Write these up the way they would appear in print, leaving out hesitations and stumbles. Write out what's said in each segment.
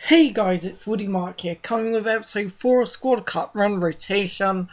Hey guys, it's Woody Mark here, coming with episode 4 of Squad Cup Run Rotation.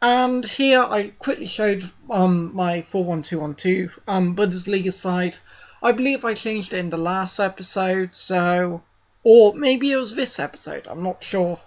And here I quickly showed my 4-1-2-1-2 Bundesliga side. I believe I changed it in the last episode, or maybe it was this episode, I'm not sure.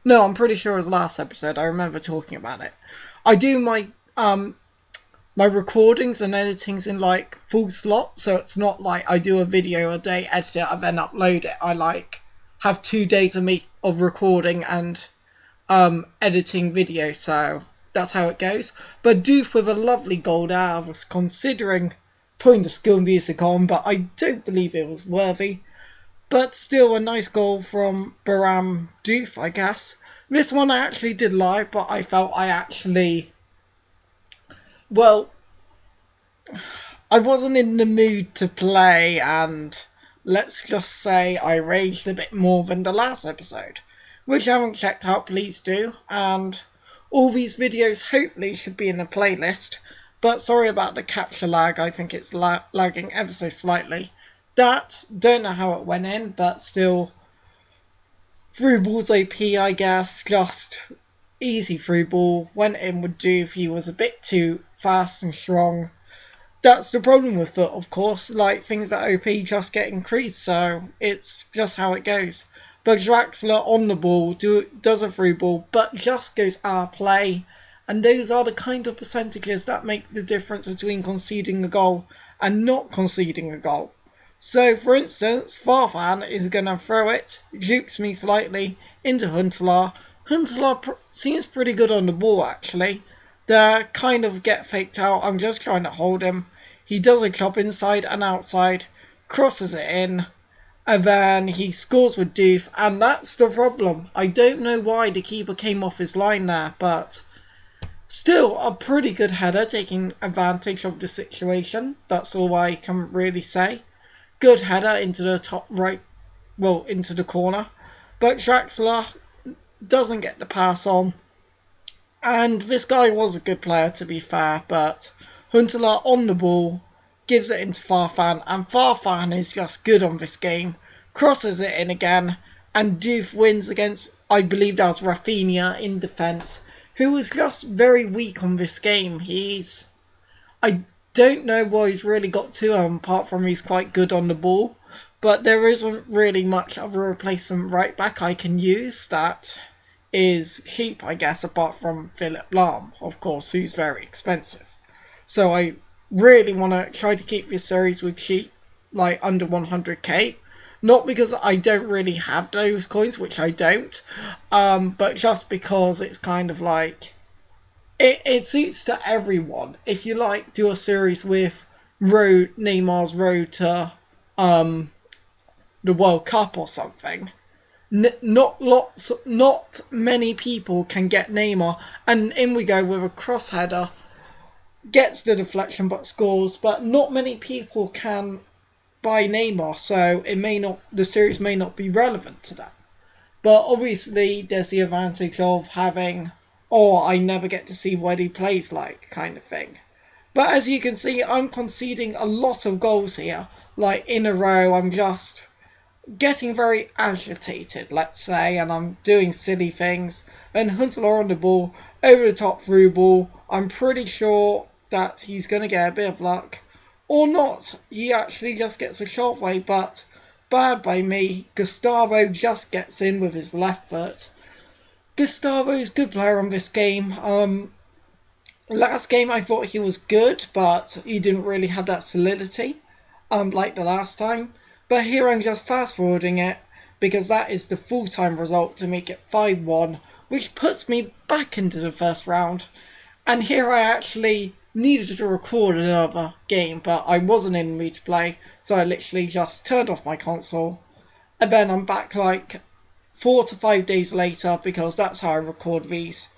No, I'm pretty sure it was last episode, I remember talking about it. I do my recordings and editings in like full slot, so it's not like I do a video a day, edit it, and then upload it. I have 2 days of recording and editing video, so that's how it goes. But Doof with a lovely goal there. I was considering putting the skill music on, but I don't believe it was worthy. But still a nice goal from Baram Doof, I guess. This one I actually did live, but I felt well, I wasn't in the mood to play, and let's just say I raged a bit more than the last episode. Which you haven't checked out, please do. And all these videos hopefully should be in a playlist. But sorry about the capture lag, I think it's lagging ever so slightly. Don't know how it went in, but still, through ball's OP, I guess. Just easy through ball. Went in with Doof, he was a bit too fast and strong. That's the problem with it, of course. Like, things that OP just get increased, so it's just how it goes. But Draxler on the ball does a through ball, but just goes out of play. And those are the kind of percentages that make the difference between conceding a goal and not conceding a goal. So, for instance, Farfan is going to throw it, jukes me slightly, into Huntelaar. Huntelaar seems pretty good on the ball, actually. They kind of get faked out. I'm just trying to hold him. He does a chop inside and outside, crosses it in, and then he scores with Doof, and that's the problem. I don't know why the keeper came off his line there, but still a pretty good header, taking advantage of the situation. That's all I can really say. Good header into the top right, well, into the corner. But Draxler doesn't get the pass on. And this guy was a good player, to be fair, but Huntelaar on the ball, gives it into Farfan, and Farfan is just good on this game. Crosses it in again, and Doof wins against, I believe that was Rafinha in defence, who was just very weak on this game. I don't know what he's really got to him, apart from he's quite good on the ball, but there isn't really much of a replacement right back I can use that is cheap, I guess, apart from Philip Lahm, of course, who's very expensive. So I really want to try to keep this series with cheap, like under 100k. Not because I don't really have those coins, which I don't, but just because it's kind of like, it suits to everyone. If you like, do a series with Neymar's road to the World Cup or something. Not many people can get Neymar, and in we go with a cross header, gets the deflection but scores. But not many people can buy Neymar, so the series may not be relevant to that. But obviously, there's the advantage of having, I never get to see what he plays like, kind of thing. But as you can see, I'm conceding a lot of goals here, like in a row. I'm just getting very agitated, let's say, and I'm doing silly things. Then Huntelaar on the ball, over the top through ball. I'm pretty sure that he's going to get a bit of luck. Or not. He actually just gets a shot away, but bad by me. Gustavo just gets in with his left foot. Gustavo is a good player on this game. Last game I thought he was good, but he didn't really have that solidity, like the last time. But here I'm just fast forwarding it, because that is the full-time result to make it 5-1, which puts me back into the first round. And here I actually needed to record another game, but I wasn't in the mood to play, so I literally just turned off my console. And then I'm back like 4 to 5 days later, because that's how I record these.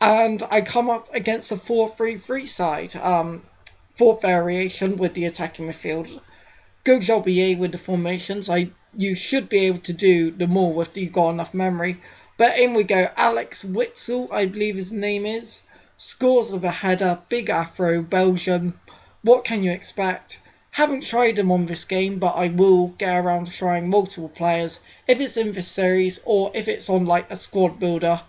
And I come up against a 4-3-3 side, fourth variation with the attacking midfield. Good job EA with the formations. You should be able to do the more if you've got enough memory. But in we go. Alex Witzel, I believe his name is, scores with a header. Big afro, Belgium. What can you expect? Haven't tried them on this game, but I will get around to trying multiple players if it's in this series or if it's on like a squad builder,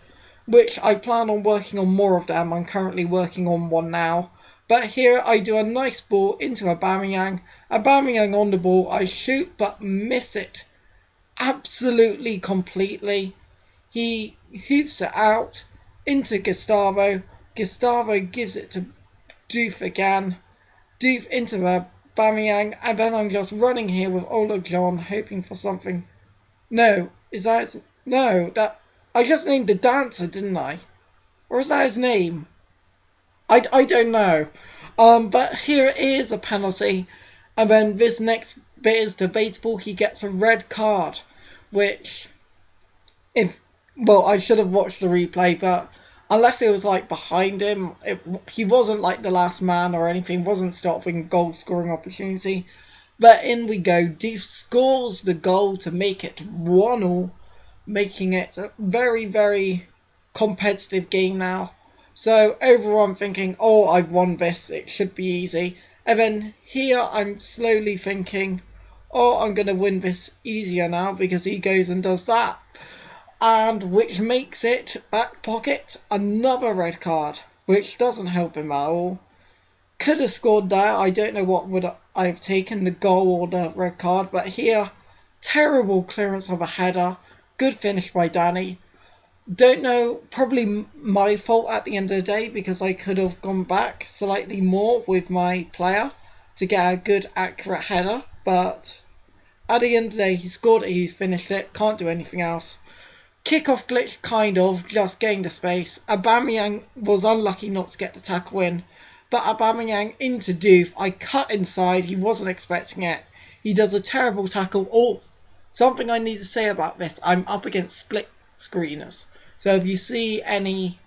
which I plan on working on more of them. I'm currently working on one now. But here I do a nice ball into Aubameyang. Aubameyang on the ball, I shoot but miss it absolutely completely. He hoops it out into Gustavo. Gustavo gives it to Doof again. Doof into Aubameyang, and then I'm just running here with Ola John, hoping for something. No, is that his... No, that... I just named the dancer, didn't I? Or is that his name? I don't know. But here is a penalty. And then this next bit is debatable. He gets a red card, which... Well, I should have watched the replay, but unless it was like behind him, he wasn't like the last man or anything, wasn't stopping goal scoring opportunity. But in we go. Doof scores the goal to make it 1-1, making it a very, very competitive game now. So overall I'm thinking, oh, I've won this, it should be easy. And then here I'm slowly thinking, oh, I'm going to win this easier now because he goes and does that. And which makes it, back pocket, another red card, which doesn't help him at all. Could have scored there. I don't know what would I have taken, the goal or the red card. But here, terrible clearance of a header. Good finish by Danny. Don't know, probably my fault at the end of the day because I could have gone back slightly more with my player to get a good accurate header. But at the end of the day, he scored it, he's finished it, can't do anything else. Kickoff glitch, kind of, just gained the space. Aubameyang was unlucky not to get the tackle in. But Aubameyang into Doof. I cut inside, he wasn't expecting it. He does a terrible tackle. Oh, something I need to say about this. I'm up against split screeners. So if you see any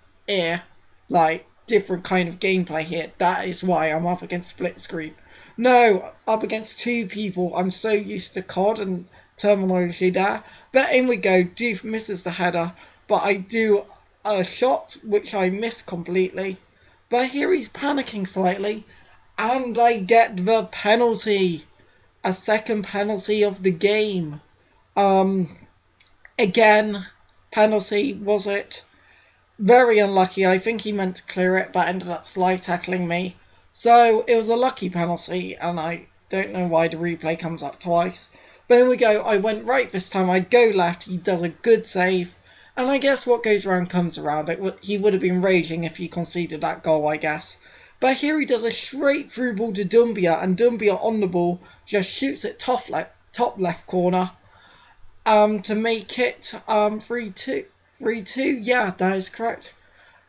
like different kind of gameplay here, that is why I'm up against split screen. No, up against two people. I'm so used to COD and terminology there. But in we go. Doof misses the header, but I do a shot which I miss completely. But here he's panicking slightly, and I get the penalty. A second penalty of the game. Again, penalty, was it? Very unlucky. I think he meant to clear it, but ended up slide tackling me. So it was a lucky penalty, and I don't know why the replay comes up twice. But here we go. I went right this time. I go left. He does a good save. And I guess what goes around comes around. He would have been raging if he conceded that goal, I guess. But here he does a straight through ball to Dumbia. And Dumbia on the ball just shoots it top left corner to make it 3-2. 3-2, yeah, that is correct.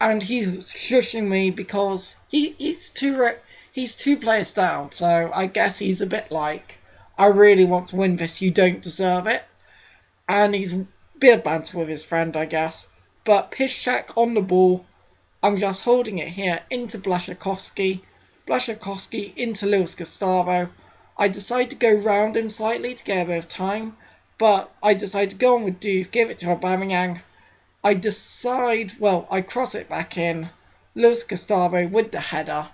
And he's shushing me because he's two players down. So I guess he's a bit like, I really want to win this, you don't deserve it. And he's a bit of banter with his friend, I guess. But Piszczek on the ball, I'm just holding it here into Blaszczykowski. Blaszczykowski into Luis Gustavo. I decide to go round him slightly to get a bit of time. But I decide to go on with Doof, give it to Aubameyang. I cross it back in. Luis Gustavo with the header.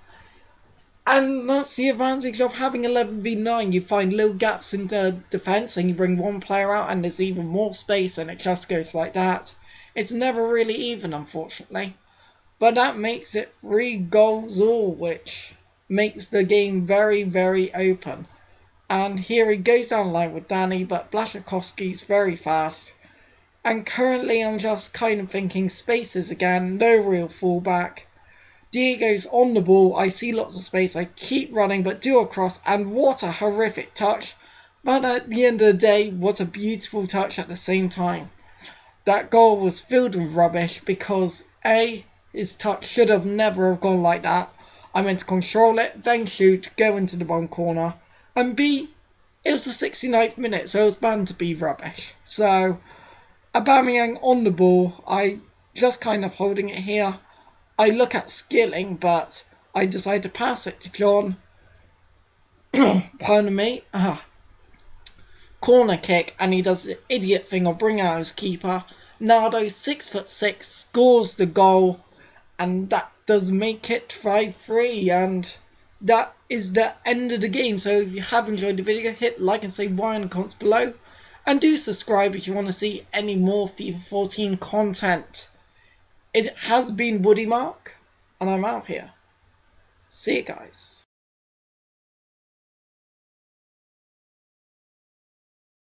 And that's the advantage of having 11v9. You find little gaps in the defence and you bring one player out and there's even more space and it just goes like that. It's never really even, unfortunately. But that makes it 3 goals all, which makes the game very, very open. And here he goes down the line with Danny, but Blaszczykowski's very fast. And currently I'm just kind of thinking spaces again, no real fallback. Diego's on the ball, I see lots of space, I keep running but do a cross, and what a horrific touch. But at the end of the day, what a beautiful touch at the same time. That goal was filled with rubbish because A, his touch should have never have gone like that. I meant to control it, then shoot, go into the bottom corner. And B, it was the 69th minute, so it was bound to be rubbish. So, Aubameyang on the ball, I just kind of holding it here. I look at skilling, but I decide to pass it to John. Pardon me. Corner kick, and he does the idiot thing of bring out his keeper. Nardo, 6'6", scores the goal, and that does make it 5-3. And that is the end of the game. So if you have enjoyed the video, hit like and say why in the comments below. And do subscribe if you want to see any more FIFA 14 content. It has been Woody Mark, and I'm out here. See you guys.